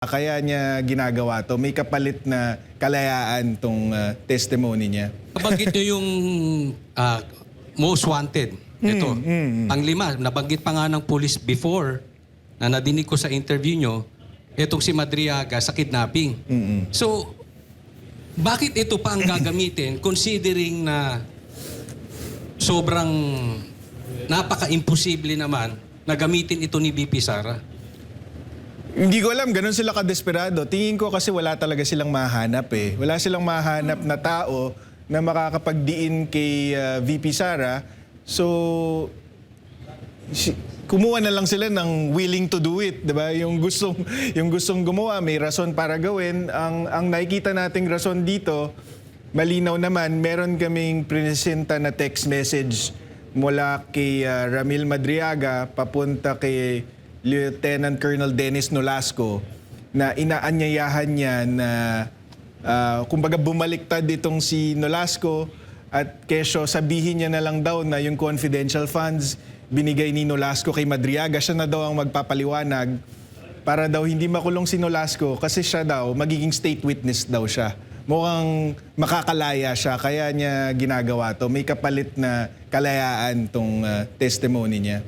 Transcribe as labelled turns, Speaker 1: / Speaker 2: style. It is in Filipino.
Speaker 1: Kaya niya ginagawa to, may kapalit na kalayaan tong testimony niya.
Speaker 2: Nabanggit niyo yung most wanted. Ito, panglima, nabanggit pa nga ng police before na nadinig ko sa interview nyo, itong si Madriaga sa kidnapping. So, bakit ito pa ang gagamitin considering na sobrang napaka-imposible naman na gamitin ito ni BP Sara?
Speaker 1: Hindi ko alam, ganun sila kadesperado. Tingin ko kasi wala talaga silang mahanap eh. Wala silang mahanap na tao na makakapagdiin kay VP Sara. So, kumuha na lang sila ng willing to do it, 'di ba? Yung gustong gumawa, may rason para gawin. Ang nakikita nating rason dito, malinaw naman, meron kaming presenta na text message mula kay Ramil Madriaga papunta kay Lieutenant Colonel Dennis Nolasco na inaanyayahan niya na kumbaga bumaliktad itong si Nolasco at kesyo sabihin niya na lang daw na yung confidential funds binigay ni Nolasco kay Madriaga, siya na daw ang magpapaliwanag para daw hindi makulong si Nolasco kasi siya daw magiging state witness daw siya. Mukhang makakalaya siya kaya niya ginagawa to. May kapalit na kalayaan tong testimony niya.